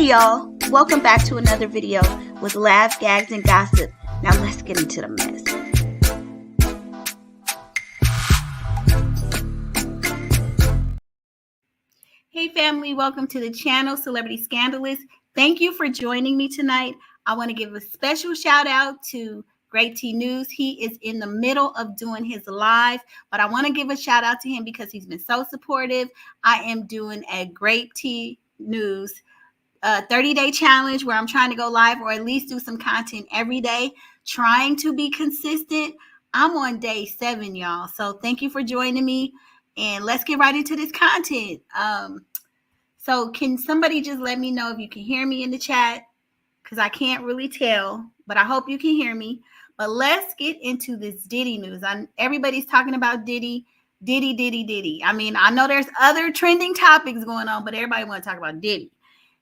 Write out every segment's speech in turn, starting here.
Hey y'all, welcome back to another video with laughs, gags, and gossip. Now let's get into the mess. Hey family, welcome to the channel, Celebrity Scandalous. Thank you for joining me tonight. I want to give a special shout out to Great T News. He is in the middle of doing his live, but I want to give a shout out to him because he's been so supportive. I am doing a Great T News 30-day challenge where I'm trying to go live or at least do some content every day, trying to be consistent. I'm on day 7, y'all. So thank you for joining me, and let's get right into this content. So can somebody just let me know if you can hear me in the chat? Because I can't really tell, but I hope you can hear me. But let's get into this Diddy news. Everybody's talking about Diddy. I mean, I know there's other trending topics going on, but everybody want to talk about Diddy.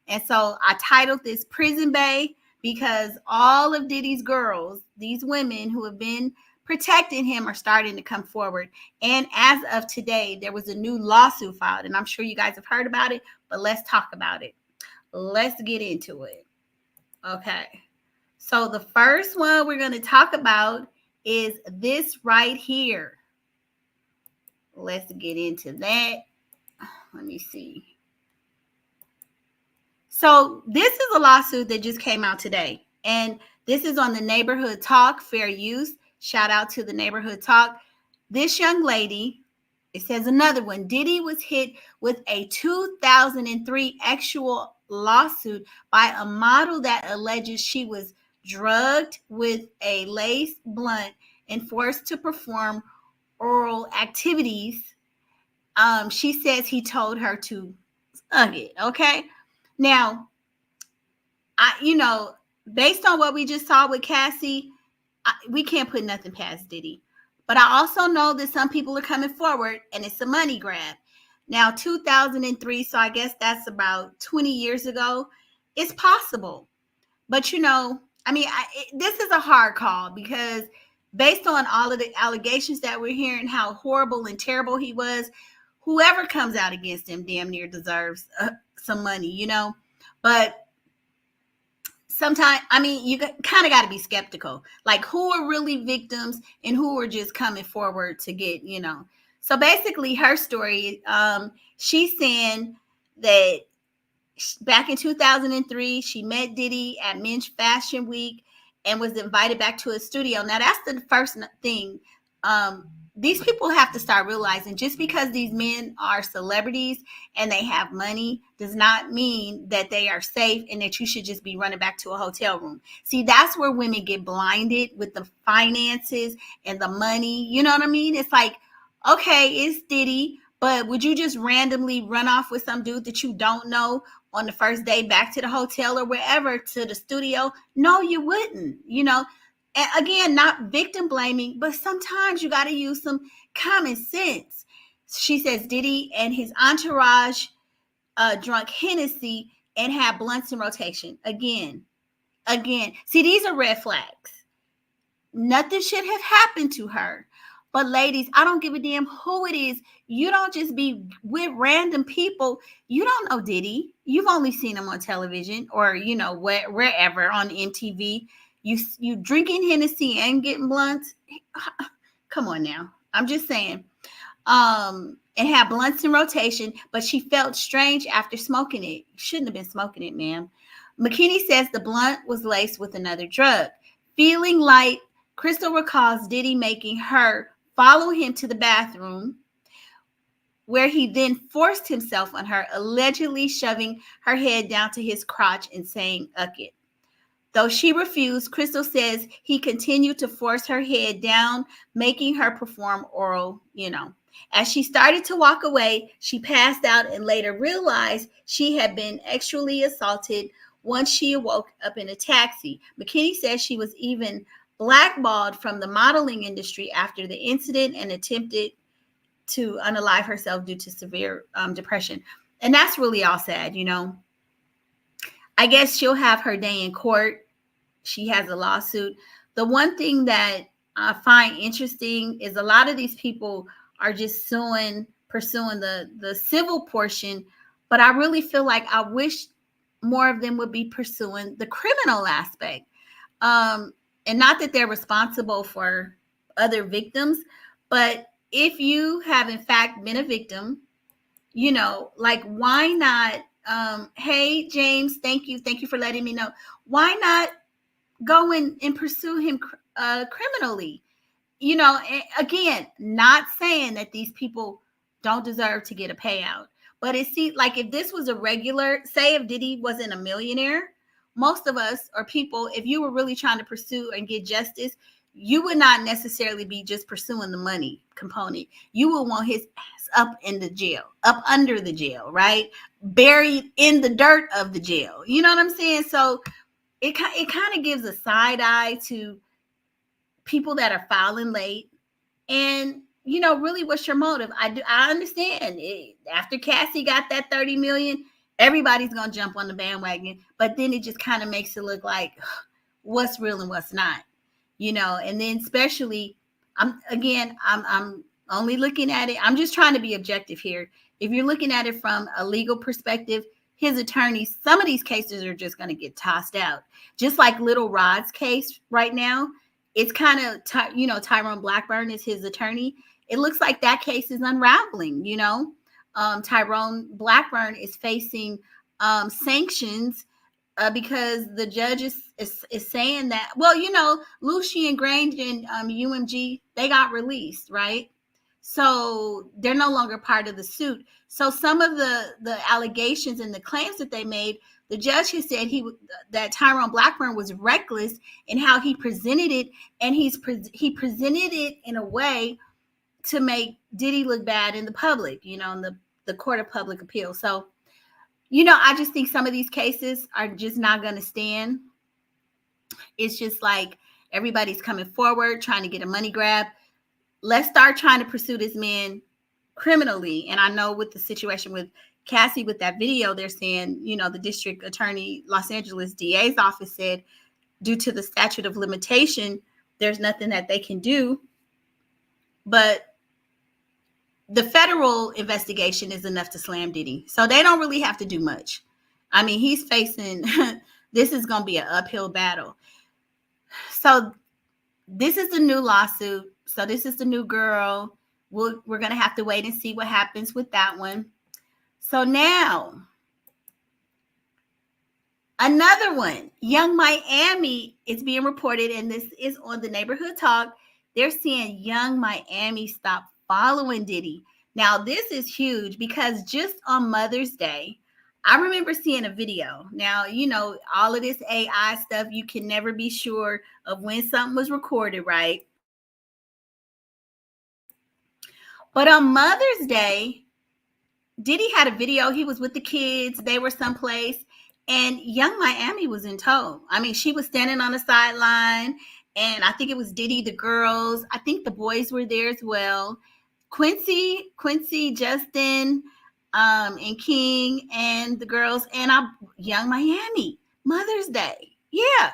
And so I titled this Prison Bae because all of Diddy's girls, these women who have been protecting him, are starting to come forward. And as of today, there was a new lawsuit filed, and I'm sure you guys have heard about it, but let's talk about it. Let's get into it. Okay. So the first one we're going to talk about is this right here. Let's get into that. Let me see. So this is a lawsuit that just came out today, and this is on the Neighborhood Talk, Fair Use. Shout out to the Neighborhood Talk. This young lady, it says another one, Diddy was hit with a 2003 actual lawsuit by a model that alleges she was drugged with a lace blunt and forced to perform oral activities. She says he told her to hug it, okay? Now, based on what we just saw with Cassie, we can't put nothing past Diddy. But I also know that some people are coming forward and it's a money grab. Now, 2003, so I guess that's about 20 years ago. It's possible. But, this is a hard call because based on all of the allegations that we're hearing, how horrible and terrible he was, whoever comes out against him damn near deserves some money, But sometimes, you kind of got to be skeptical. Like, who are really victims and who are just coming forward to get, So basically, her story, she's saying that back in 2003, she met Diddy at Men's Fashion Week and was invited back to his studio. Now, that's the first thing. These people have to start realizing just because these men are celebrities and they have money does not mean that they are safe and that you should just be running back to a hotel room. See, that's where women get blinded with the finances and the money. You know what I mean? It's like, okay, it's Diddy, but would you just randomly run off with some dude that you don't know on the first day back to the hotel or wherever to the studio? No, you wouldn't, And again, not victim blaming, but sometimes you got to use some common sense. She says Diddy and his entourage drunk Hennessy and had blunts in rotation. Again. See, these are red flags. Nothing should have happened to her. But ladies, I don't give a damn who it is. You don't just be with random people. You don't know Diddy. You've only seen him on television or, wherever on MTV. You drinking Hennessy and getting blunts? Come on now. I'm just saying. And had blunts in rotation, but she felt strange after smoking it. Shouldn't have been smoking it, ma'am. McKinney says the blunt was laced with another drug. Feeling light, Crystal recalls Diddy making her follow him to the bathroom, where he then forced himself on her, allegedly shoving her head down to his crotch and saying, "Uck it." Though she refused, Crystal says he continued to force her head down, making her perform oral, As she started to walk away, she passed out and later realized she had been sexually assaulted once she awoke up in a taxi. McKinney says she was even blackballed from the modeling industry after the incident and attempted to unalive herself due to severe depression. And that's really all sad, I guess she'll have her day in court. She has a lawsuit. The one thing that I find interesting is a lot of these people are just pursuing the civil portion, but I really feel like I wish more of them would be pursuing the criminal aspect. And not that they're responsible for other victims, but if you have in fact been a victim, like, why not? Hey, James, thank you for letting me know. Why not go and pursue him criminally? Again, not saying that these people don't deserve to get a payout, but it seems like if this was a regular, say if Diddy wasn't a millionaire, most of us or people, if you were really trying to pursue and get justice, you would not necessarily be just pursuing the money component. You would want his ass up in the jail, up under the jail, right? Buried in the dirt of the jail. You know what I'm saying? So it kind of gives a side eye to people that are filing late. And really, what's your motive? I understand it. After Cassie got that 30 million, everybody's gonna jump on the bandwagon, but then it just kind of makes it look like what's real and what's not. And then especially, I'm only looking at it, I'm just trying to be objective here. If you're looking at it from a legal perspective, his attorneys, some of these cases are just going to get tossed out. Just like Little Rod's case right now, it's kind of, Tyrone Blackburn is his attorney. It looks like that case is unraveling. Tyrone Blackburn is facing sanctions because the judge is saying that, Lucian Grange and UMG, they got released, right? So they're no longer part of the suit. So some of the allegations and the claims that they made, the judge has said that Tyrone Blackburn was reckless in how he presented it, and he presented it in a way to make Diddy look bad in the public, in the court of public appeal. So, I just think some of these cases are just not going to stand. It's just like everybody's coming forward trying to get a money grab. Let's start trying to pursue this man criminally. And I know with the situation with Cassie, with that video, they're saying, the district attorney, Los Angeles DA's office said, due to the statute of limitation, there's nothing that they can do. But the federal investigation is enough to slam Diddy. So they don't really have to do much. I mean, he's facing, this is going to be an uphill battle. So this is the new lawsuit. So this is the new girl. We're going to have to wait and see what happens with that one. So now, another one, Young Miami is being reported, and this is on the Neighborhood Talk. They're saying Young Miami stopped following Diddy. Now, this is huge because just on Mother's Day, I remember seeing a video. Now, all of this AI stuff, you can never be sure of when something was recorded, right? But on Mother's Day, Diddy had a video. He was with the kids. They were someplace. And Young Miami was in tow. I mean, she was standing on the sideline. And I think it was Diddy, the girls. I think the boys were there as well. Quincy, Justin, and King, and the girls. And Young Miami, Mother's Day. Yeah.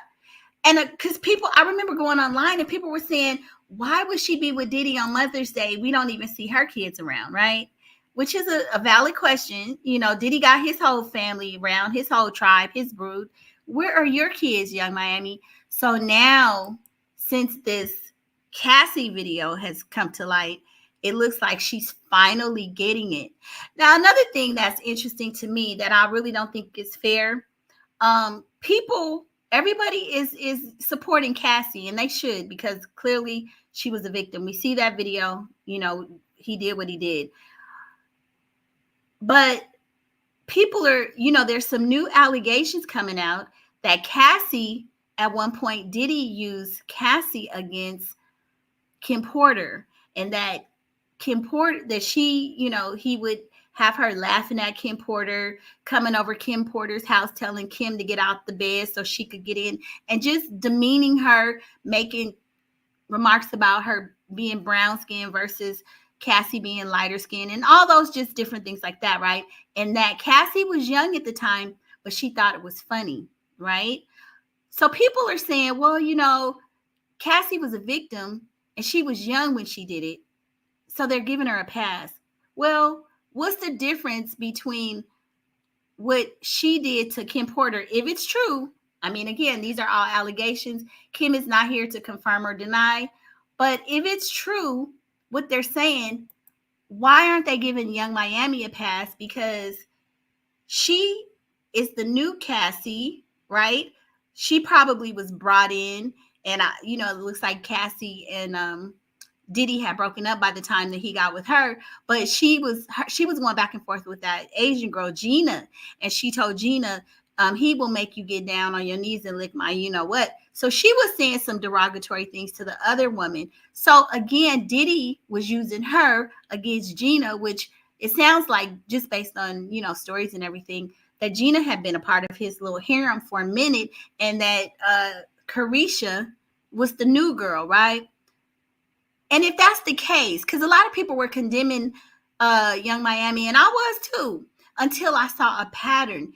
And because I remember going online and people were saying, why would she be with Diddy on Mother's Day? We don't even see her kids around, right? Which is a valid question. Diddy got his whole family around, his whole tribe, his brood. Where are your kids, Young Miami? So now, since this Cassie video has come to light, it looks like she's finally getting it. Now, another thing that's interesting to me that I really don't think is fair, everybody is supporting Cassie, and they should, because clearly she was a victim. We see that video, he did what he did. But people are, there's some new allegations coming out that Cassie, at one point, Diddy used Cassie against Kim Porter, and that Kim Porter, that she, he would have her laughing at Kim Porter, coming over Kim Porter's house, telling Kim to get out the bed so she could get in, and just demeaning her, making remarks about her being brown skin versus Cassie being lighter skin, and all those just different things like that, right? And that Cassie was young at the time, but she thought it was funny, right? So people are saying, well, Cassie was a victim and she was young when she did it, so they're giving her a pass. Well, what's the difference between what she did to Kim Porter, if it's true. I mean, again, these are all allegations. Kim is not here to confirm or deny. But if it's true, what they're saying, why aren't they giving Young Miami a pass? Because she is the new Cassie, right? She probably was brought in, and it looks like Cassie and Diddy had broken up by the time that he got with her, but she was going back and forth with that Asian girl Gina, and she told Gina, he will make you get down on your knees and lick my you know what. So she was saying some derogatory things to the other woman. So again, Diddy was using her against Gina, which it sounds like, just based on stories and everything, that Gina had been a part of his little harem for a minute, and that Carisha was the new girl, right? And if that's the case, because a lot of people were condemning Young Miami, and I was too, until I saw a pattern.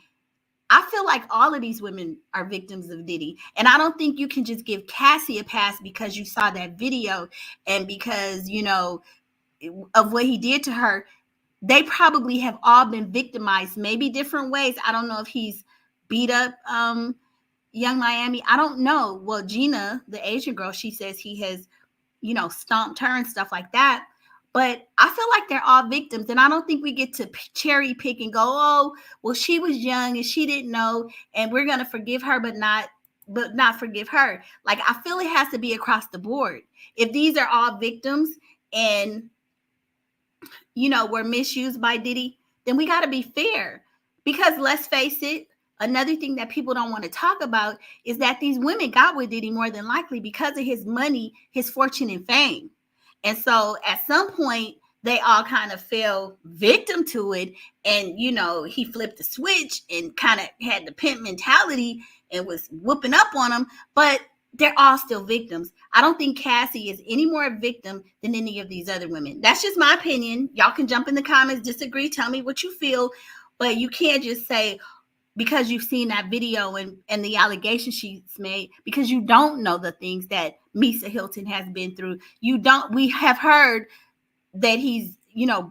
I feel like all of these women are victims of Diddy. And I don't think you can just give Cassie a pass because you saw that video and because, of what he did to her. They probably have all been victimized, maybe different ways. I don't know if he's beat up Young Miami. I don't know. Well, Gina, the Asian girl, she says he has stomped her and stuff like that. But I feel like they're all victims. And I don't think we get to cherry pick and go, oh, well, she was young and she didn't know, and we're going to forgive her, but not forgive her. Like, I feel it has to be across the board. If these are all victims and, were misused by Diddy, then we got to be fair. Because let's face it, another thing that people don't want to talk about is that these women got with Diddy more than likely because of his money, his fortune, and fame. And so at some point, they all kind of fell victim to it. And, he flipped the switch and kind of had the pimp mentality and was whooping up on them. But they're all still victims. I don't think Cassie is any more a victim than any of these other women. That's just my opinion. Y'all can jump in the comments, disagree, tell me what you feel. But you can't just say, because you've seen that video and the allegations she's made, because you don't know the things that Misa Hilton has been through. We have heard that he's,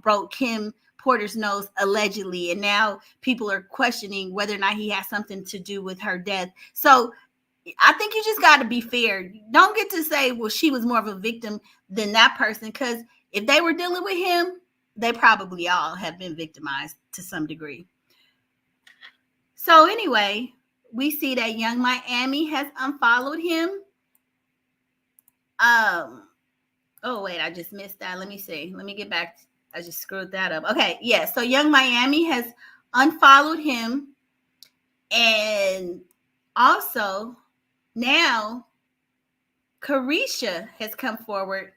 broke Kim Porter's nose allegedly. And now people are questioning whether or not he has something to do with her death. So I think you just got to be fair. Don't get to say, well, she was more of a victim than that person. Because if they were dealing with him, they probably all have been victimized to some degree. So anyway, we see that Young Miami has unfollowed him. Oh, wait, I just missed that. Let me see. Let me get back. I just screwed that up. Okay, yeah. So Young Miami has unfollowed him. And also, now Carisha has come forward.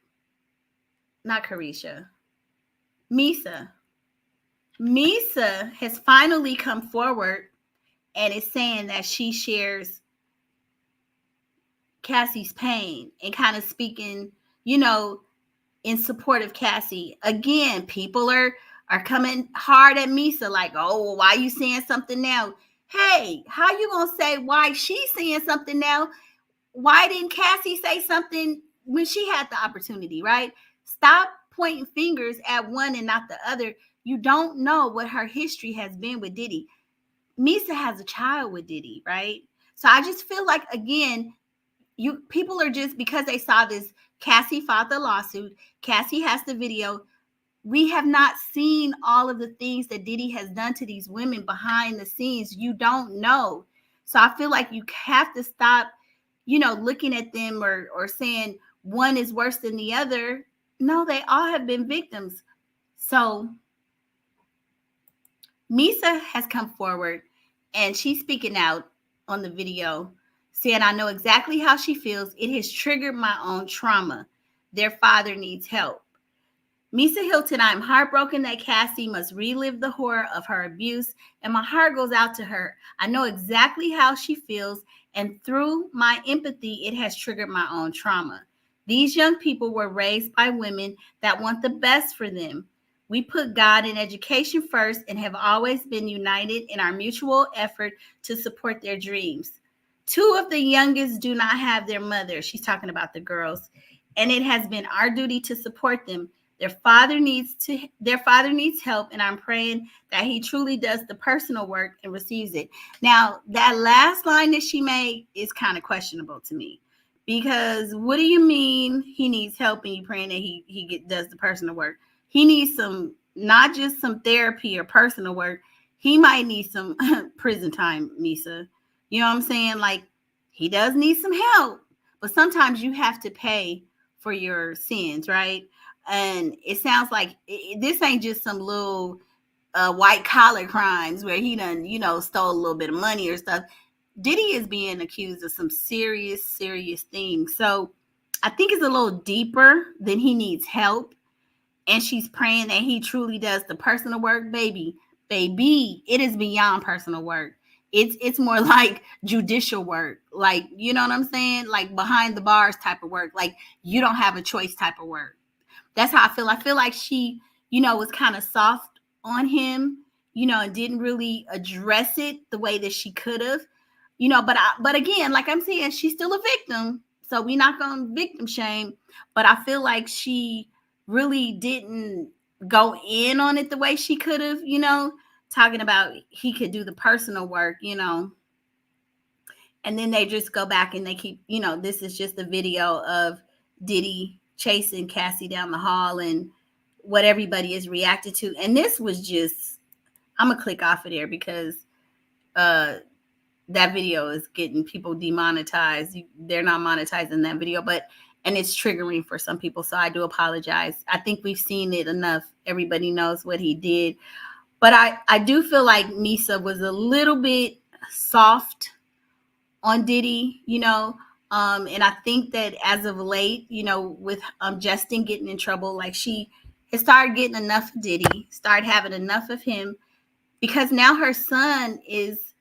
Not Carisha. Misa. Misa has finally come forward and is saying that she shares Cassie's pain and kind of speaking, in support of Cassie. Again, people are coming hard at Misa, like, oh, well, why are you saying something now? Hey, how you gonna say why she's saying something now? Why didn't Cassie say something when she had the opportunity, right? Stop pointing fingers at one and not the other. You don't know what her history has been with Diddy. Misa has a child with Diddy, right? So I just feel like, again, people are just, because they saw this, Cassie filed the lawsuit, Cassie has the video. We have not seen all of the things that Diddy has done to these women behind the scenes. You don't know. So I feel like you have to stop, looking at them or saying one is worse than the other. No, they all have been victims. So Misa has come forward and she's speaking out on the video, saying, I know exactly how she feels. It has triggered my own trauma. Their father needs help. Misa Hilton, I am heartbroken that Cassie must relive the horror of her abuse, and my heart goes out to her. I know exactly how she feels, and through my empathy, it has triggered my own trauma. These young people were raised by women that want the best for them. We put God and education first and have always been united in our mutual effort to support their dreams. 2 of the youngest do not have their mother. She's talking about the girls. And it has been our duty to support them. Their father needs help, and I'm praying that he truly does the personal work and receives it. Now, that last line that she made is kind of questionable to me, because what do you mean he needs help and you praying that does the personal work? He needs some, not just some therapy or personal work. He might need some prison time, Misa. You know what I'm saying? Like, he does need some help, but sometimes you have to pay for your sins, right? And it sounds like this ain't just some little white collar crimes where he done, stole a little bit of money or stuff. Diddy is being accused of some serious things. So I think it's a little deeper than he needs help. And she's praying that he truly does the personal work. Baby, it is beyond personal work. It's more like judicial work. Like, you know what I'm saying? Like behind the bars type of work. Like you don't have a choice type of work. That's how I feel. I feel like she, was kind of soft on him, and didn't really address it the way that she could have, but again, like I'm saying, she's still a victim. So we're not going to victim shame, but I feel like she really didn't go in on it the way she could have, talking about he could do the personal work, and then they just go back and they keep, this is just a video of Diddy chasing Cassie down the hall and what everybody is reacted to. And this was just, I'm gonna click off of there because that video is getting people demonetized. They're not monetizing that video, and it's triggering for some people. So I do apologize. I think we've seen it enough. Everybody knows what he did. But I do feel like Misa was a little bit soft on Diddy, and I think that as of late, with Justin getting in trouble, like she has started getting enough of Diddy, started having enough of him, because now her son is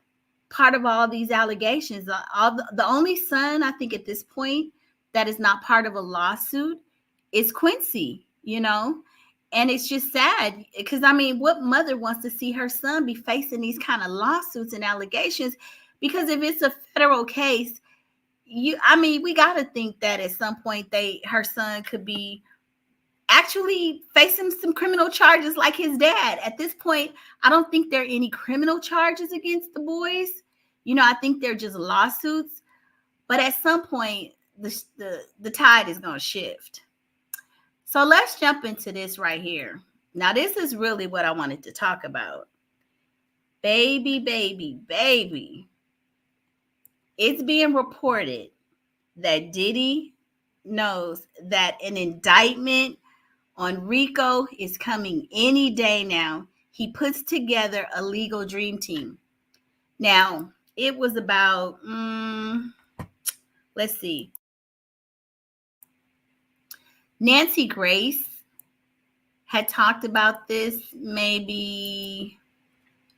part of all these allegations. The only son, I think, at this point that is not part of a lawsuit is Quincy, and it's just sad because, what mother wants to see her son be facing these kind of lawsuits and allegations? Because if it's a federal case, we got to think that at some point her son could be actually facing some criminal charges like his dad. At this point, I don't think there are any criminal charges against the boys. I think they're just lawsuits. But at some point, the tide is going to shift. So let's jump into this right here. Now, this is really what I wanted to talk about. Baby. It's being reported that Diddy knows that an indictment on Rico is coming any day now. He puts together a legal dream team. Now, it was about, let's see. Nancy Grace had talked about this maybe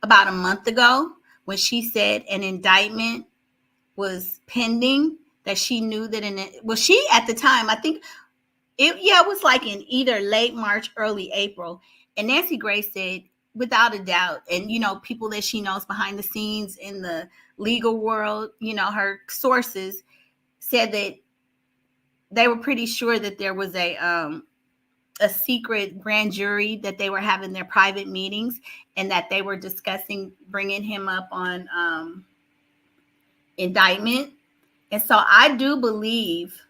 about a month ago when she said an indictment was pending, that she knew that she at the time, I think it was like in either late March, early April. And Nancy Grace said, without a doubt, and people that she knows behind the scenes in the legal world, her sources said that they were pretty sure that there was a secret grand jury, that they were having their private meetings and that they were discussing bringing him up on indictment. And so I do believe,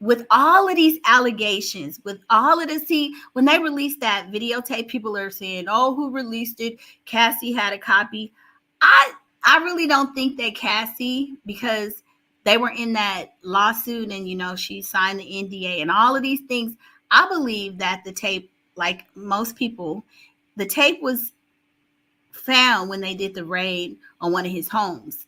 with all of these allegations, with all of this, when they released that videotape, people are saying, oh, who released it? Cassie had a copy. I really don't think that Cassie, because they were in that lawsuit and, she signed the NDA and all of these things. I believe that the tape, like most people, the tape was found when they did the raid on one of his homes.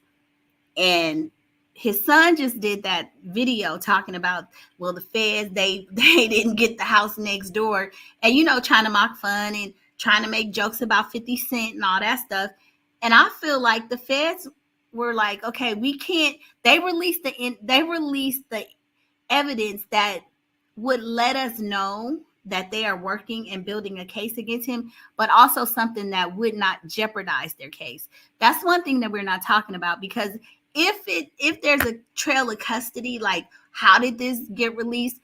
And his son just did that video talking about, well, the feds, they didn't get the house next door, and trying to mock fun and trying to make jokes about 50 Cent and all that stuff. And I feel like the feds were like, okay, we can't. They released the evidence that would let us know that they are working and building a case against him, but also something that would not jeopardize their case. That's one thing that we're not talking about, because if there's a trail of custody, like how did this get released?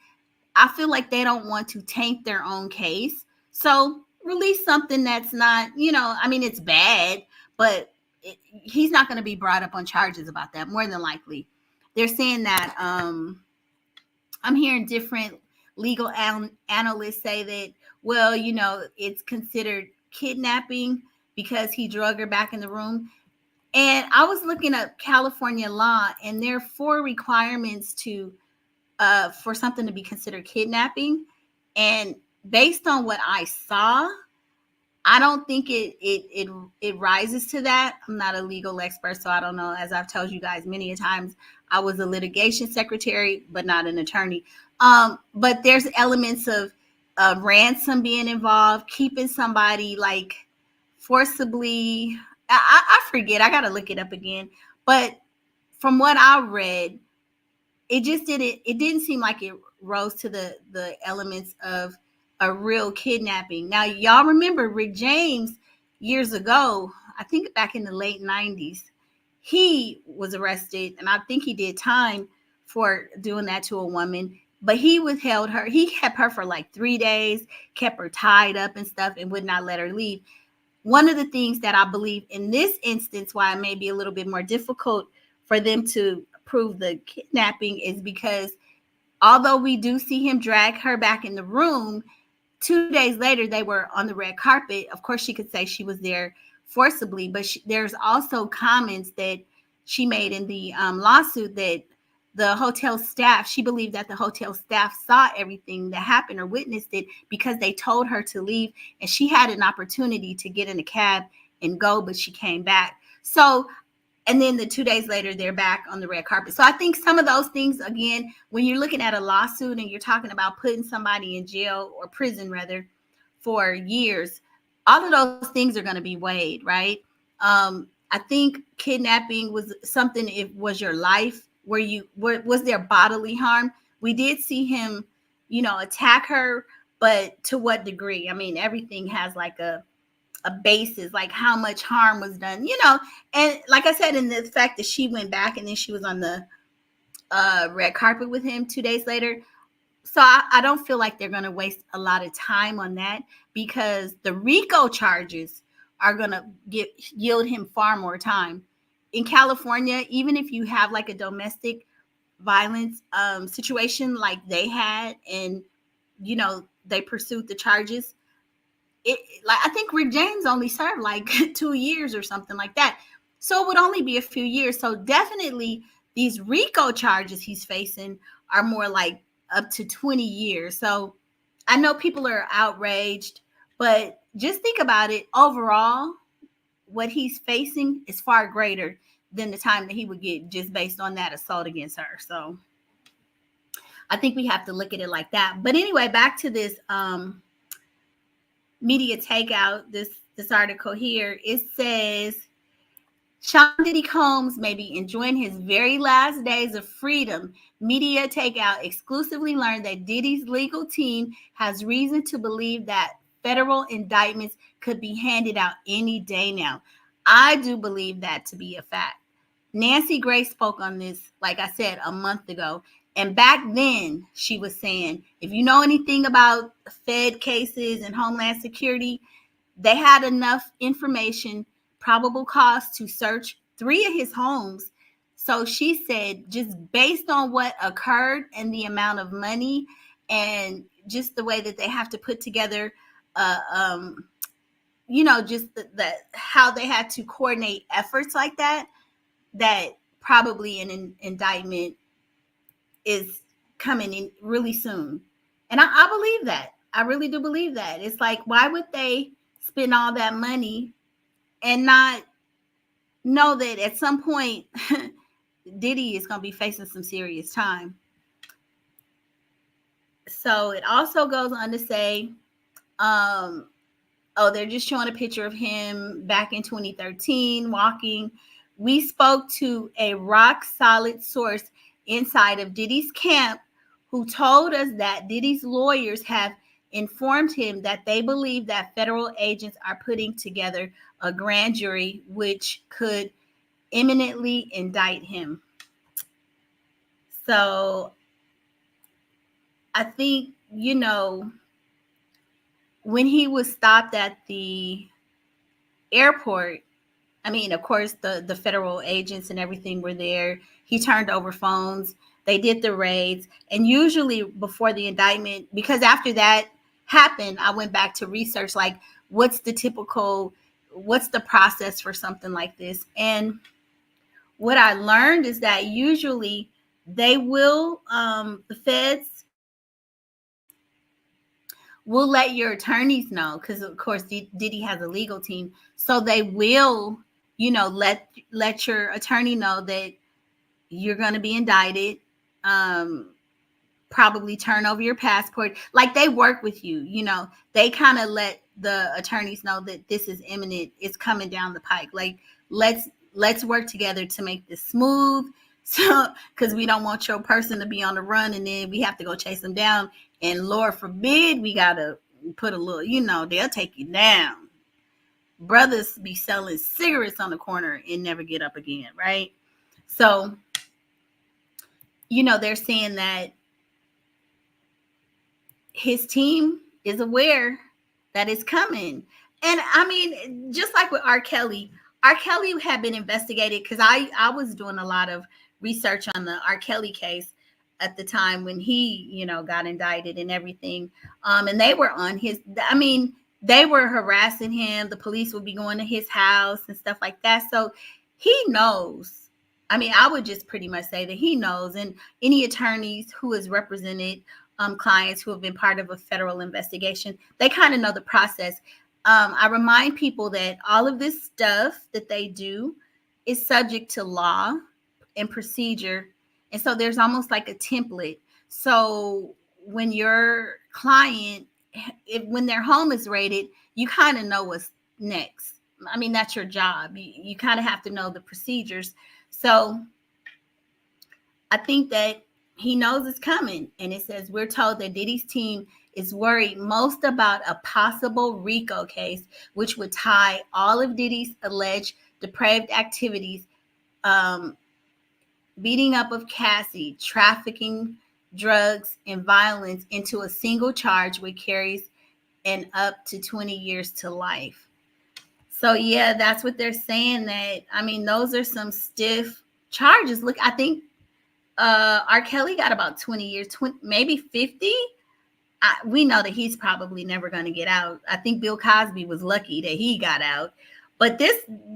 I feel like they don't want to taint their own case. So release something that's not, I mean, it's bad, but he's not going to be brought up on charges about that, more than likely. They're saying that I'm hearing different legal analysts say that, well, it's considered kidnapping because he drug her back in the room. And I was looking up California law, and there are 4 requirements to for something to be considered kidnapping. And based on what I saw, I don't think it rises to that. I'm not a legal expert, so I don't know. As I've told you guys many a times, I was a litigation secretary, but not an attorney. But there's elements of ransom being involved, keeping somebody like forcibly. I forget. I got to look it up again. But from what I read, it didn't seem like it rose to the elements of a real kidnapping. Now, y'all remember Rick James years ago, I think back in the late 90s, he was arrested, and I think he did time for doing that to a woman, but he withheld her. He kept her for like 3 days, kept her tied up and stuff, and would not let her leave. One of the things that I believe in this instance, why it may be a little bit more difficult for them to prove the kidnapping, is because although we do see him drag her back in the room, 2 days later they were on the red carpet. Of course, she could say she was there forcibly, but there's also comments that she made in the lawsuit that the hotel staff, she believed that the hotel staff saw everything that happened or witnessed it because they told her to leave, and she had an opportunity to get in a cab and go, but she came back. So, and then the 2 days later, they're back on the red carpet. So I think some of those things, again, when you're looking at a lawsuit and you're talking about putting somebody in jail or prison rather for years, all of those things are going to be weighed, right? I think kidnapping was something, it was your life, was there bodily harm? We did see him, attack her, but to what degree? I mean, everything has like a basis, like how much harm was done, and like I said, in the fact that she went back and then she was on the red carpet with him 2 days later. So I don't feel like they're going to waste a lot of time on that, because the RICO charges are going to yield him far more time. In California, even if you have like a domestic violence situation like they had, and they pursued the charges, like I think Rick James only served like 2 years or something like that. So it would only be a few years. So definitely these RICO charges he's facing are more like up to 20 years. So I know people are outraged, but just think about it. Overall, what he's facing is far greater than the time that he would get just based on that assault against her. So I think we have to look at it like that. But anyway, back to this media takeout, this article here. It says Sean Diddy Combs may be enjoying his very last days of freedom. Media takeout exclusively learned that Diddy's legal team has reason to believe that federal indictments could be handed out any day now. I do believe that to be a fact. Nancy Grace spoke on this, like I said, a month ago. And back then, she was saying, if you know anything about Fed cases and Homeland Security, they had enough information, probable cause, to search 3 of his homes. So she said, just based on what occurred and the amount of money and just the way that they have to put together, just how they had to coordinate efforts like that, that probably an indictment is coming in really soon. And I believe that. I really do believe that. It's like, why would they spend all that money and not know that at some point Diddy is going to be facing some serious time? So it also goes on to say, they're just showing a picture of him back in 2013 walking. We spoke to a rock solid source inside of Diddy's camp who told us that Diddy's lawyers have informed him that they believe that federal agents are putting together a grand jury which could imminently indict him. So I think, when he was stopped at the airport, I mean, of course, the federal agents and everything were there. He turned over phones. They did the raids. And usually before the indictment, because after that happened, I went back to research, like, what's the process for something like this? And what I learned is that usually the feds will let your attorneys know, because of course Diddy has a legal team, so they will, let your attorney know that you're going to be indicted. Um, Probably turn over your passport. Like, they work with you. They kind of let the attorneys know that this is imminent. It's coming down the pike. Like, let's work together to make this smooth. So, because we don't want your person to be on the run and then we have to go chase them down. And Lord forbid, we gotta put a little, they'll take you down. Brothers be selling cigarettes on the corner and never get up again, right? So, they're saying that his team is aware that it's coming. And I mean, just like with R. Kelly had been investigated, because I was doing a lot of research on the R. Kelly case at the time when he, got indicted and everything. And they were on his, I mean, they were harassing him. The police would be going to his house and stuff like that. So he knows. I mean, I would just pretty much say that he knows. And any attorneys who has represented clients who have been part of a federal investigation, they kind of know the process. I remind people that all of this stuff that they do is subject to law and procedure. And so there's almost like a template. So when your client, when their home is raided, you kind of know what's next. I mean, that's your job. You kind of have to know the procedures. So I think that he knows it's coming. And it says, we're told that Diddy's team is worried most about a possible RICO case, which would tie all of Diddy's alleged depraved activities, beating up of Cassie, trafficking, drugs, and violence into a single charge, which carries an up to 20 years to life. So, yeah, that's what they're saying. That, I mean, those are some stiff charges. Look, I think R. Kelly got about 20 years, maybe 50. We know that he's probably never going to get out. I think Bill Cosby was lucky that he got out. But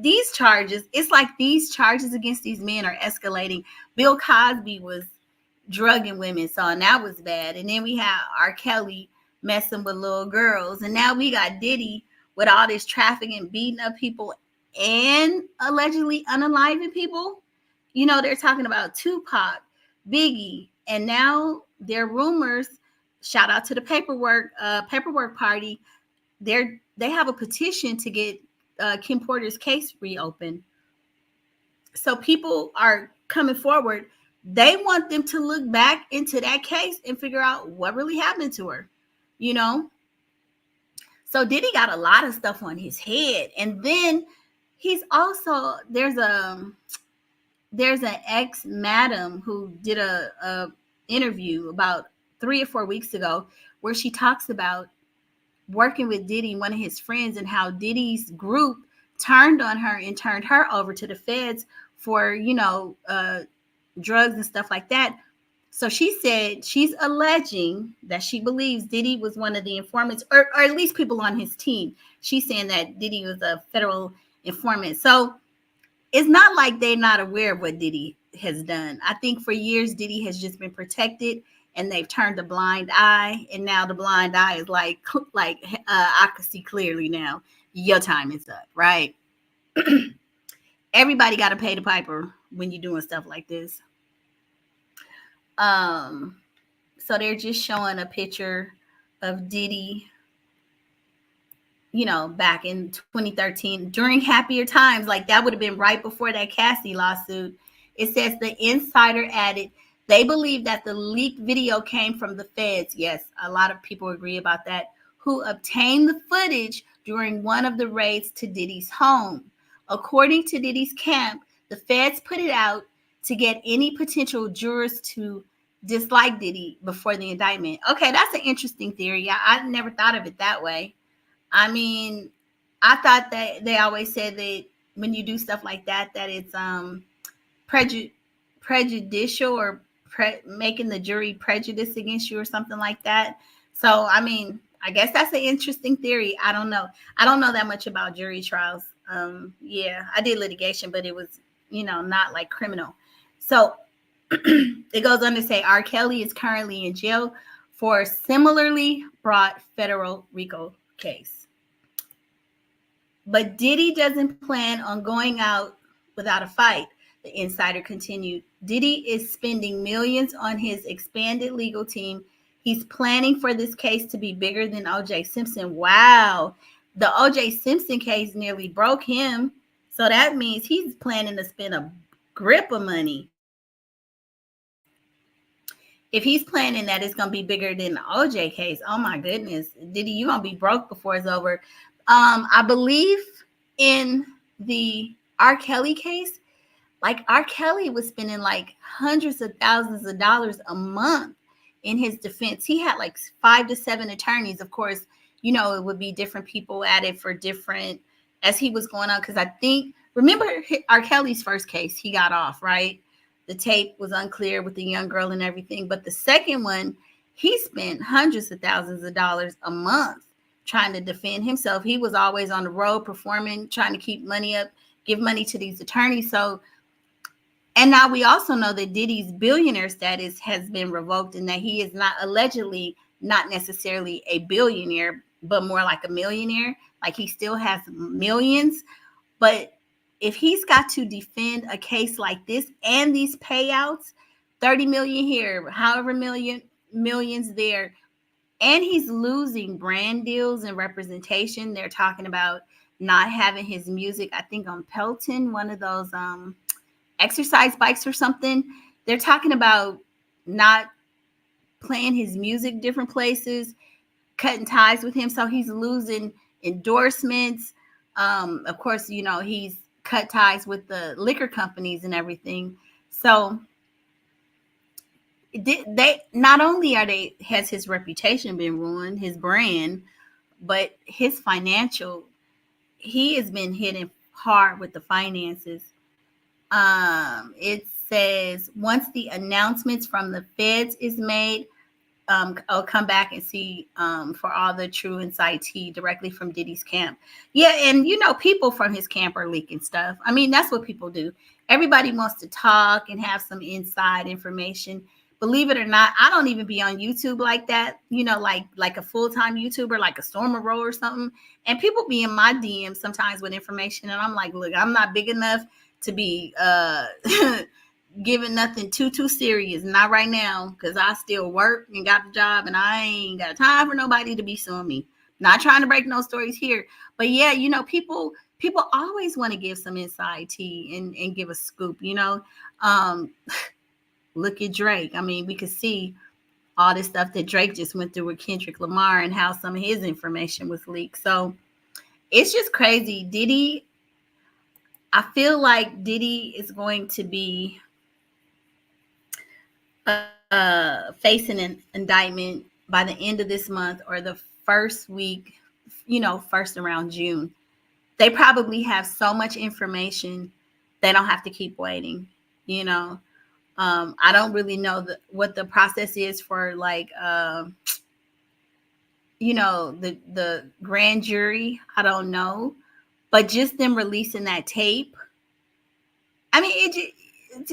these charges, it's like these charges against these men are escalating. Bill Cosby was drugging women, so, and that was bad. And then we have R. Kelly messing with little girls. And now we got Diddy with all this trafficking, beating up people, and allegedly unaliving people. They're talking about Tupac, Biggie, and now there are rumors. Shout out to the paperwork party. They have a petition to get Kim Porter's case reopened. So people are coming forward. They want them to look back into that case and figure out what really happened to her. So Diddy got a lot of stuff on his head. And then he's also, there's an ex madam who did a interview about 3 or 4 weeks ago where she talks about working with Diddy, one of his friends, and how Diddy's group turned on her and turned her over to the feds for, drugs and stuff like that. So she said she's alleging that she believes Diddy was one of the informants, or at least people on his team. She's saying that Diddy was a federal informant. So it's not like they're not aware of what Diddy has done. I think for years, Diddy has just been protected and they've turned a blind eye. And now the blind eye is like I can see clearly now. Your time is up, right? Everybody got to pay the piper when you're doing stuff like this. So they're just showing a picture of Diddy, back in 2013 during happier times. Like, that would have been right before that Cassie lawsuit. It says the insider added they believe that the leaked video came from the feds. Yes, a lot of people agree about that, who obtained the footage during one of the raids to Diddy's home. According to Diddy's camp, the feds put it out to get any potential jurors to disliked Diddy before the indictment. Okay, that's an interesting theory. I never thought of it that way. I mean, I thought that they always said that when you do stuff like that, that it's preju- prejudicial or making the jury prejudice against you or something like that. So, I mean, I guess that's an interesting theory. I don't know. I don't know that much about jury trials. Yeah, I did litigation, but it was, not like criminal. So it goes on to say R. Kelly is currently in jail for similarly brought federal RICO case. But Diddy doesn't plan on going out without a fight, the insider continued. Diddy is spending millions on his expanded legal team. He's planning for this case to be bigger than O.J. Simpson. Wow. The O.J. Simpson case nearly broke him. So that means he's planning to spend a grip of money. If he's planning that it's going to be bigger than the OJ case, oh my goodness, Diddy, you're going to be broke before it's over. I believe in the R. Kelly case, like R. Kelly was spending like hundreds of thousands of dollars a month in his defense. He had like 5 to 7 attorneys. Of course, it would be different people at it for different as he was going on. Because I think, remember R. Kelly's first case, he got off, right? The tape was unclear with the young girl and everything. But the second one, he spent hundreds of thousands of dollars a month trying to defend himself. He was always on the road performing, trying to keep money up, give money to these attorneys. So, and now we also know that Diddy's billionaire status has been revoked and that he is not allegedly not necessarily a billionaire, but more like a millionaire. Like he still has millions. But if he's got to defend a case like this and these payouts, 30 million here, however millions there, and he's losing brand deals and representation. They're talking about not having his music, I think on Pelton, one of those exercise bikes or something. They're talking about not playing his music different places, cutting ties with him. So he's losing endorsements. Of course, he's cut ties with the liquor companies and everything. So they not only has his reputation been ruined, his brand, but his financial, he has been hitting hard with the finances. It says once the announcements from the feds is made, I'll come back and see for all the true insights directly from Diddy's camp. Yeah, and people from his camp are leaking stuff. I mean, that's what people do. Everybody wants to talk and have some inside information. Believe it or not, I don't even be on YouTube like that, like a full-time YouTuber, like a Stormer Row or something. And people be in my DMs sometimes with information. And I'm like, look, I'm not big enough to be giving nothing too serious. Not right now, because I still work and got the job, and I ain't got time for nobody to be suing me. Not trying to break no stories here. But yeah, people always want to give some inside tea and give a scoop, Look at Drake. I mean, we could see all this stuff that Drake just went through with Kendrick Lamar and how some of his information was leaked. So it's just crazy. Diddy, I feel like Diddy is going to be facing an indictment by the end of this month or the first week, first around June. They probably have so much information, they don't have to keep waiting, I don't really know what the process is for like, the grand jury. I don't know, but just them releasing that tape. I mean,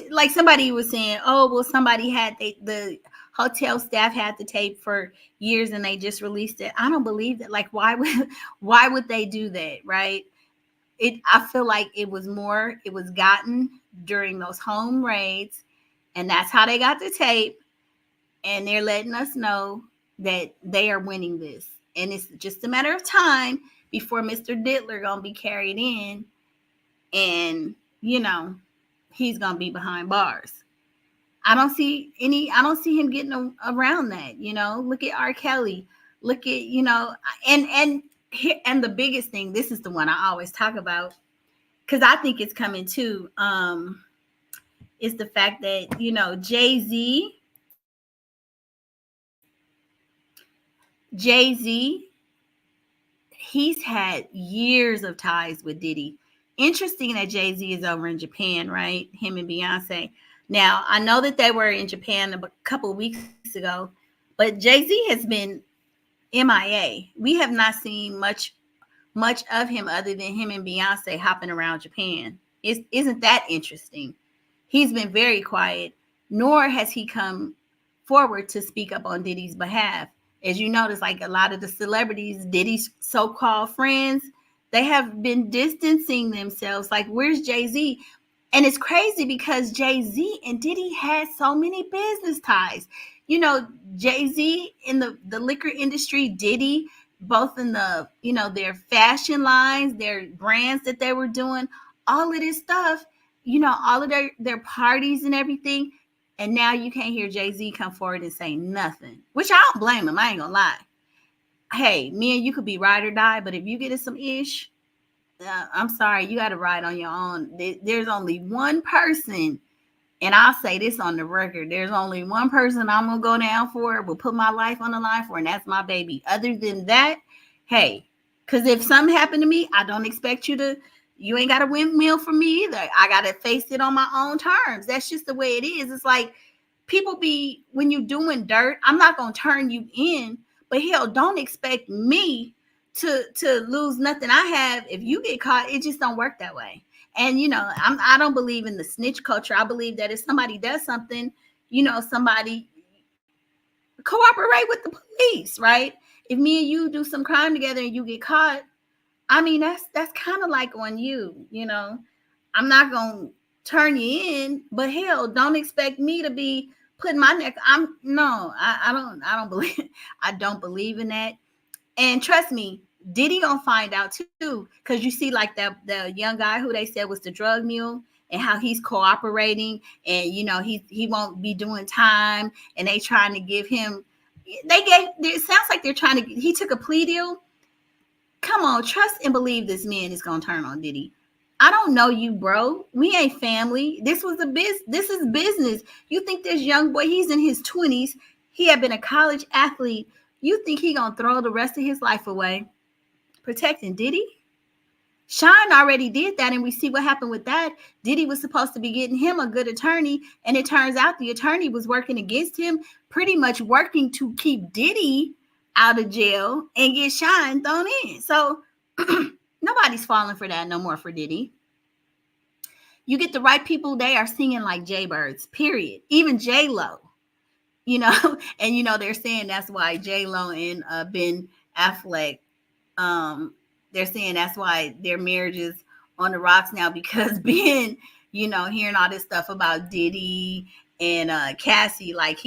like somebody was saying, oh, well, somebody had the hotel staff had the tape for years and they just released it. I don't believe that. Like, why would they do that, right? I feel like it was gotten during those home raids, and that's how they got the tape. And they're letting us know that they are winning this. And it's just a matter of time before Mr. Diddler gonna be carried in, and he's gonna be behind bars. I don't see him getting around that. Look at R. Kelly. Look at, and the biggest thing, this is the one I always talk about, because I think it's coming too, is the fact that, Jay-Z Jay-Z, he's had years of ties with Diddy. Interesting that Jay-Z is over in Japan, right? Him and Beyonce. Now, I know that they were in Japan a couple of weeks ago, but Jay-Z has been MIA. We have not seen much of him other than him and Beyonce hopping around Japan. Isn't that interesting? He's been very quiet, nor has he come forward to speak up on Diddy's behalf. As you notice, like a lot of the celebrities, Diddy's so-called friends, they have been distancing themselves. Like, where's Jay-Z? And it's crazy because Jay-Z and Diddy had so many business ties. You know, Jay-Z in the liquor industry, Diddy both in the, their fashion lines, their brands that they were doing, all of this stuff, all of their parties and everything. And now you can't hear Jay-Z come forward and say nothing, which I don't blame him. I ain't gonna lie. Hey, me and you could be ride or die, but if you get us some ish, I'm sorry, you got to ride on your own. There's only one person, and I'll say this on the record, there's only one person I'm going to go down for, will put my life on the line for, and that's my baby. Other than that, hey, because if something happened to me, I don't expect you ain't got to windmill for me either. I got to face it on my own terms. That's just the way it is. It's like people when you're doing dirt, I'm not going to turn you in, but hell, don't expect me to lose nothing I have. If you get caught, it just don't work that way. And I don't believe in the snitch culture. I believe that if somebody does something, somebody cooperate with the police, right? If me and you do some crime together and you get caught, I mean that's kind of like on you. I'm not gonna turn you in, but hell, don't expect me to be putting my neck. I don't believe I don't believe in that. And trust me, Diddy gonna find out too, because you see, like the young guy who they said was the drug mule, and how he's cooperating, and he won't be doing time, and they trying to give him. It sounds like they're trying to. He took a plea deal. Come on, trust and believe this man is gonna turn on Diddy. I don't know you, bro. We ain't family. This is business. You think this young boy? He's in his 20s. He had been a college athlete. You think he gonna throw the rest of his life away protecting Diddy? Shine already did that, and we see what happened with that. Diddy was supposed to be getting him a good attorney, and it turns out the attorney was working against him, pretty much working to keep Diddy out of jail and get Shine thrown in. So nobody's falling for that no more for Diddy. You get the right people, they are singing like Jaybirds, period. Even J-Lo. And they're saying that's why J-Lo and Ben Affleck, they're saying that's why their marriage is on the rocks now, because Ben, hearing all this stuff about Diddy and Cassie, like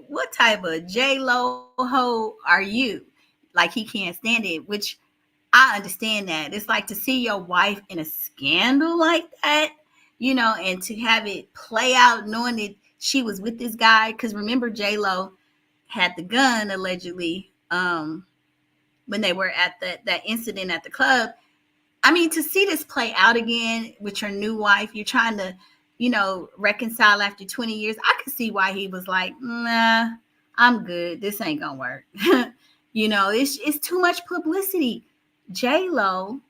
what type of J-Lo hoe are you? Like he can't stand it, which I understand that. It's like to see your wife in a scandal like that, and to have it play out knowing that she was with this guy. Because remember, J-Lo had the gun allegedly when they were at that incident at the club. I mean, to see this play out again with your new wife, you're trying to, reconcile after 20 years. I could see why he was like, nah, I'm good. This ain't gonna work. It's too much publicity. J-Lo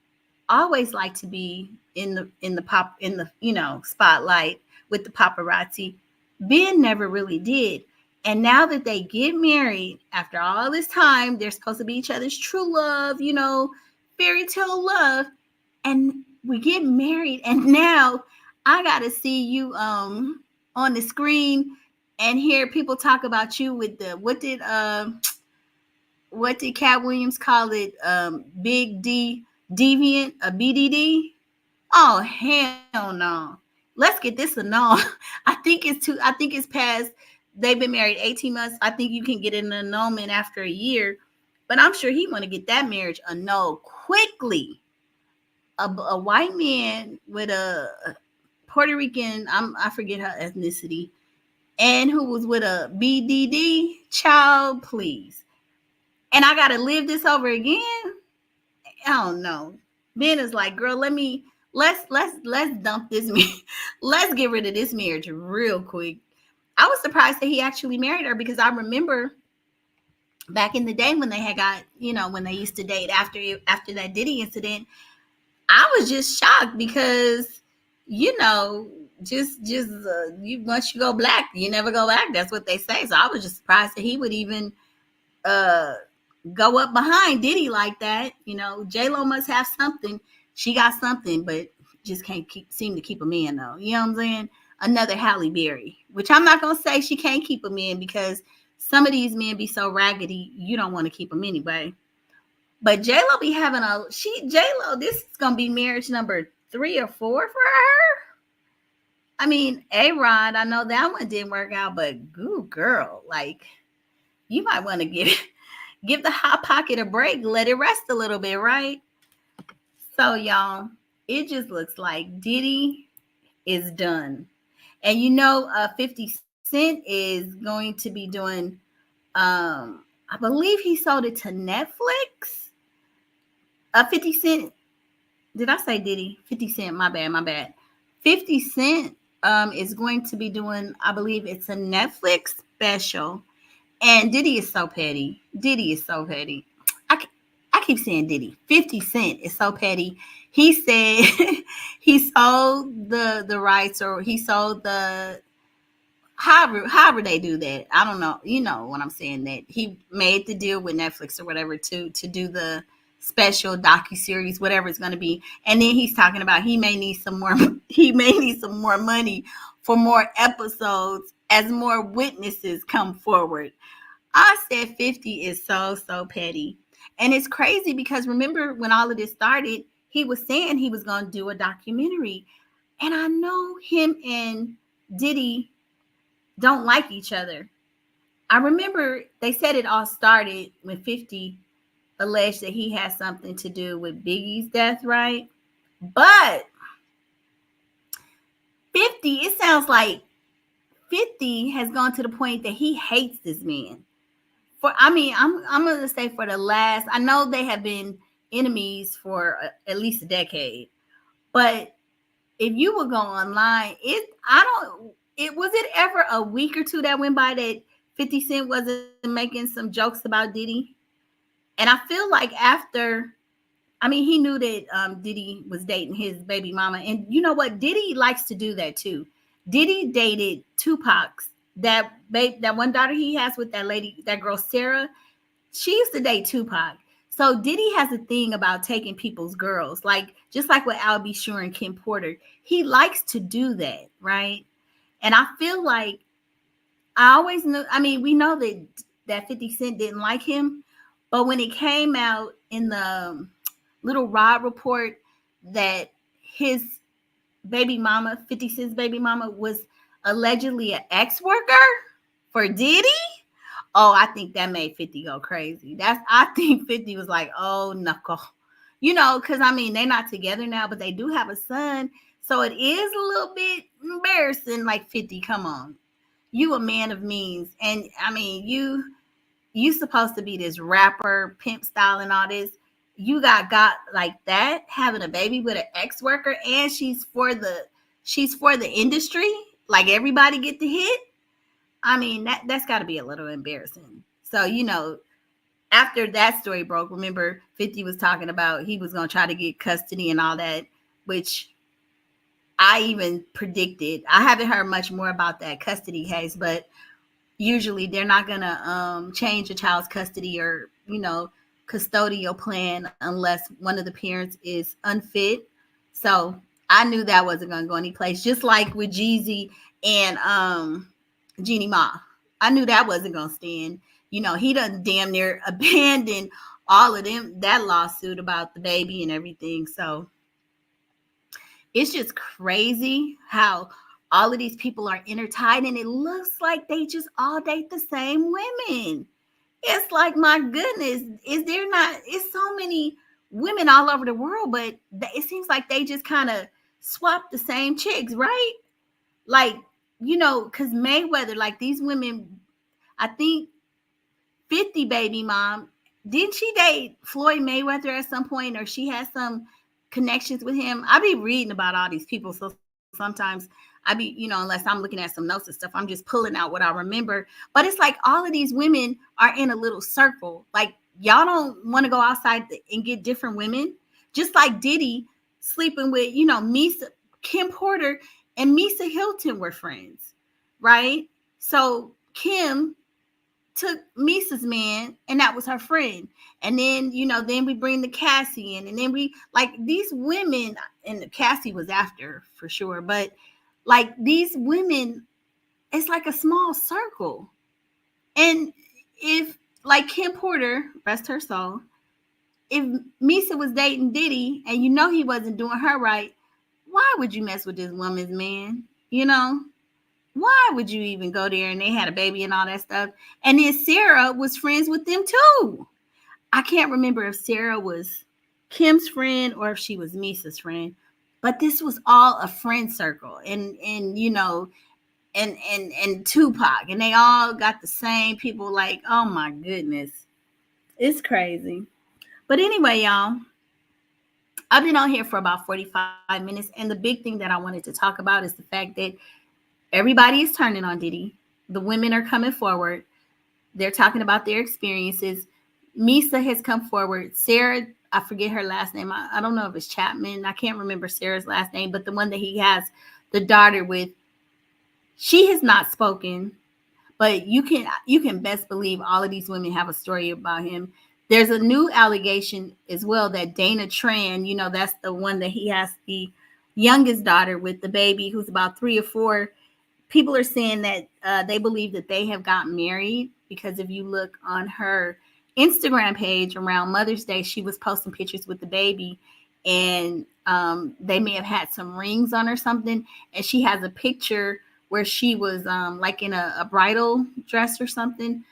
always liked to be in the spotlight with the paparazzi. Ben never really did. And now that they get married after all this time, they're supposed to be each other's true love, fairy tale love. And we get married, and now I gotta see you on the screen and hear people talk about you with the what did Cat Williams call it? Big D deviant, a BDD? Oh hell no. Let's get this annul. I think it's past. They've been married 18 months. I think you can get an annulment after a year, but I'm sure he want to get that marriage annulled quickly. A white man with a Puerto Rican, I forget her ethnicity, and who was with a BDD child, please. And I got to live this over again. I don't know. Ben is like, girl, let's dump this. Let's get rid of this marriage real quick. I was surprised that he actually married her, because I remember back in the day when they had got, when they used to date after that Diddy incident, I was just shocked because, you know, you once you go black, you never go back. That's what they say. So I was just surprised that he would even uh go up behind Diddy like that. J Lo must have something. She got something, but just can't seem to keep him in though. You know what I'm saying? Another Halle Berry, which I'm not gonna say she can't keep him in because some of these men be so raggedy, you don't want to keep them anyway. But J Lo be having J Lo. This is gonna be marriage number 3 or 4 for her. I mean, A-Rod, I know that one didn't work out, but goo girl, like you might want to give the hot pocket a break, let it rest a little bit, right? So y'all, it just looks like Diddy is done, and 50 Cent is going to be doing. I believe he sold it to Netflix. 50 Cent. Did I say Diddy? 50 Cent. My bad. 50 Cent is going to be doing, I believe it's a Netflix special. And Diddy is so petty. I keep saying Diddy. 50 Cent is so petty. He said he sold the rights, or he sold the however they do that. I don't know. You know what I'm saying, that he made the deal with Netflix or whatever to do the special docu-series, whatever it's going to be. And then he's talking about he may need some more money for more episodes as more witnesses come forward. I said 50 is so petty. And it's crazy because remember when all of this started, he was saying he was going to do a documentary. And I know him and Diddy don't like each other. I remember they said it all started when 50 alleged that he had something to do with Biggie's death, right? But 50, it sounds like 50 has gone to the point that he hates this man. I'm gonna say for the last, I know they have been enemies for at least a decade, but if you would go online, was it ever a week or two that went by that 50 Cent wasn't making some jokes about Diddy? And I feel like he knew that Diddy was dating his baby mama. And you know what? Diddy likes to do that too. Diddy dated Tupac's, that one daughter he has with that girl, Sarah. She used to date Tupac. So Diddy has a thing about taking people's girls, just like with Al B. Sure and Kim Porter. He likes to do that, right? And I feel like I always knew, we know that 50 Cent didn't like him, but when it came out in the Little Rod report that his baby mama, 50 Cent's baby mama, was allegedly an ex-worker for Diddy, I think that made 50 go crazy. I think 50 was like, oh, knuckle. Because, they're not together now, but they do have a son. So it is a little bit embarrassing, like 50, come on. You a man of means. And, you supposed to be this rapper, pimp style and all this. You got like that, having a baby with an ex-worker, and she's for the industry. Like everybody get the hit. That's got to be a little embarrassing. So, after that story broke, remember 50 was talking about he was going to try to get custody and all that, which I even predicted. I haven't heard much more about that custody case, but usually they're not going to change a child's custody or, custodial plan unless one of the parents is unfit. So I knew that wasn't going to go any place. Just like with Jeezy and Jeannie Ma, I knew that wasn't going to stand. He done damn near abandoned all of them, that lawsuit about the baby and everything. So it's just crazy how all of these people are intertied, and it looks like they just all date the same women. It's like, my goodness, it's so many women all over the world, but it seems like they just kind of swap the same chicks, right? Like, because Mayweather, like these women, I think 50 baby mom, didn't she date Floyd Mayweather at some point, or she has some connections with him? I be reading about all these people, so sometimes I be, unless I'm looking at some notes and stuff, I'm just pulling out what I remember. But it's like all of these women are in a little circle. Like, y'all don't want to go outside and get different women. Just like Diddy sleeping with, Misa, Kim Porter and Misa Hilton were friends, right? So Kim took Misa's man, and that was her friend. And then, then we bring the Cassie in, and then we like these women, and Cassie was after for sure, but like these women, it's like a small circle. And if like Kim Porter, rest her soul, if Misa was dating Diddy and he wasn't doing her right, why would you mess with this woman's man? Why would you even go there? And they had a baby and all that stuff. And then Sarah was friends with them too. I can't remember if Sarah was Kim's friend or if she was Misa's friend, but this was all a friend circle. And Tupac, and they all got the same people. Like, oh my goodness, it's crazy. But anyway, y'all, I've been on here for about 45 minutes, and the big thing that I wanted to talk about is the fact that everybody is turning on Diddy. The women are coming forward. They're talking about their experiences. Misa has come forward. Sarah, I forget her last name. I don't know if it's Chapman. I can't remember Sarah's last name, but the one that he has the daughter with, she has not spoken. But you can best believe all of these women have a story about him. There's a new allegation as well that Dana Tran, that's the one that he has the youngest daughter with, the baby who's about 3 or 4. People are saying that they believe that they have gotten married, because if you look on her Instagram page around Mother's Day, she was posting pictures with the baby, and they may have had some rings on or something. And she has a picture where she was like in a bridal dress or something.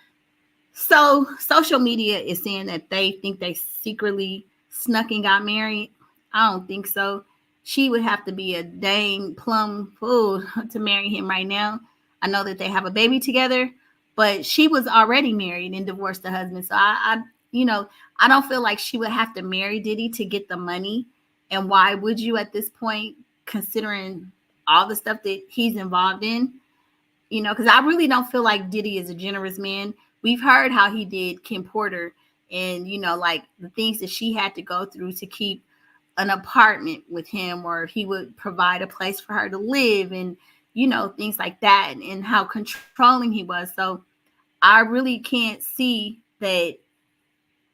So social media is saying that they think they secretly snuck and got married. I don't think so. She would have to be a dang plum fool to marry him right now. I know that they have a baby together, but she was already married and divorced the husband. So I don't feel like she would have to marry Diddy to get the money. And why would you at this point, considering all the stuff that he's involved in? Because I really don't feel like Diddy is a generous man. We've heard how he did Kim Porter, and like the things that she had to go through to keep an apartment with him, or he would provide a place for her to live, and things like that, and how controlling he was. So I really can't see that.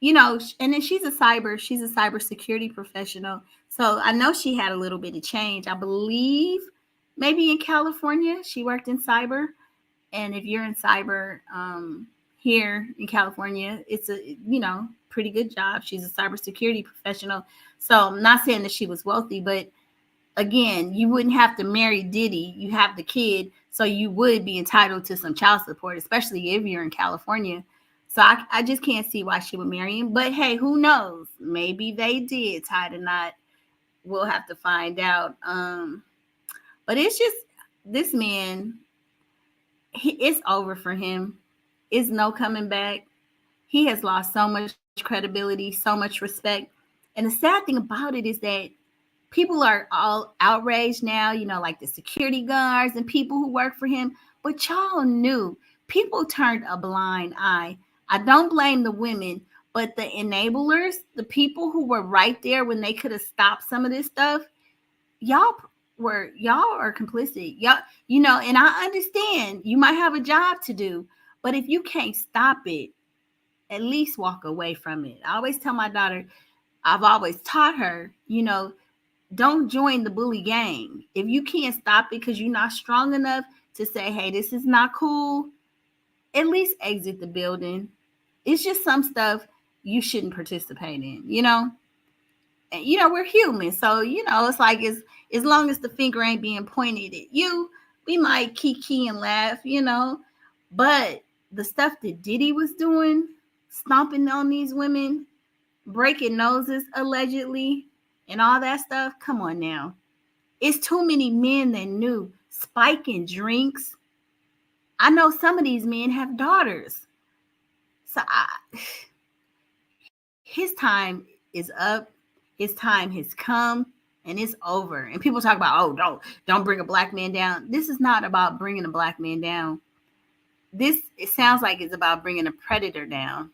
And then she's a cyber security professional. So I know she had a little bit of change. I believe maybe in California she worked in cyber. And if you're in cyber here in California, it's a pretty good job. She's a cybersecurity professional. So I'm not saying that she was wealthy, but again, you wouldn't have to marry Diddy. You have the kid, so you would be entitled to some child support, especially if you're in California. So I just can't see why she would marry him. But hey, who knows? Maybe they did tie the knot. We'll have to find out. But it's just this man. It's over for him. It's no coming back. He has lost so much credibility, so much respect. And the sad thing about it is that people are all outraged now, like the security guards and people who work for him. But y'all knew. People turned a blind eye. I don't blame the women, but the enablers, the people who were right there when they could have stopped some of this stuff, y'all are complicit. Y'all, and I understand you might have a job to do, but if you can't stop it, at least walk away from it. I always tell my daughter, I've always taught her, don't join the bully gang. If you can't stop it because you're not strong enough to say, hey, this is not cool, at least exit the building. It's just some stuff you shouldn't participate in, And, we're human. So, it's like as long as the finger ain't being pointed at you, we might kiki and laugh, But the stuff that Diddy was doing, stomping on these women, breaking noses allegedly, and all that stuff, come on now. It's too many men that knew. Spiking drinks. I know some of these men have daughters. So his time is up. His time has come. and it's over. And people talk about, oh, don't bring a black man down. This is not about bringing a black man down. It sounds like it's about bringing a predator down.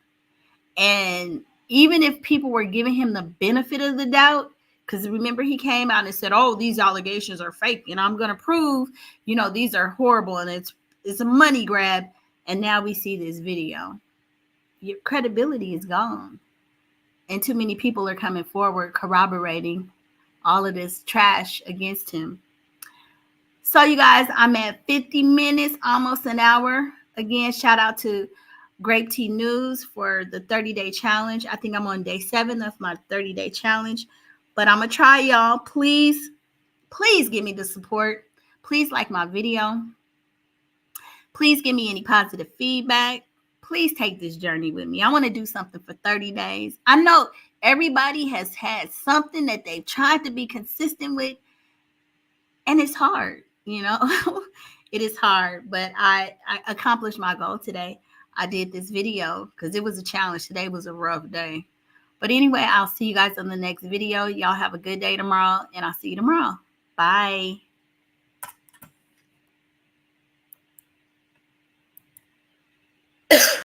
And even if people were giving him the benefit of the doubt, because remember he came out and said, oh, these allegations are fake and I'm going to prove, these are horrible and it's a money grab. And now we see this video. Your credibility is gone. And too many people are coming forward corroborating all of this trash against him. So you guys, I'm at 50 minutes, almost an hour. Again, shout out to Grape Tea News for the 30-day challenge. I think I'm on day 7 of my 30-day challenge. But I'm going to try, y'all. Please give me the support. Please like my video. Please give me any positive feedback. Please take this journey with me. I want to do something for 30 days. I know everybody has had something that they've tried to be consistent with, and it's hard, It is hard, but I accomplished my goal today. I did this video because it was a challenge. Today was a rough day. But anyway, I'll see you guys on the next video. Y'all have a good day tomorrow, and I'll see you tomorrow. Bye.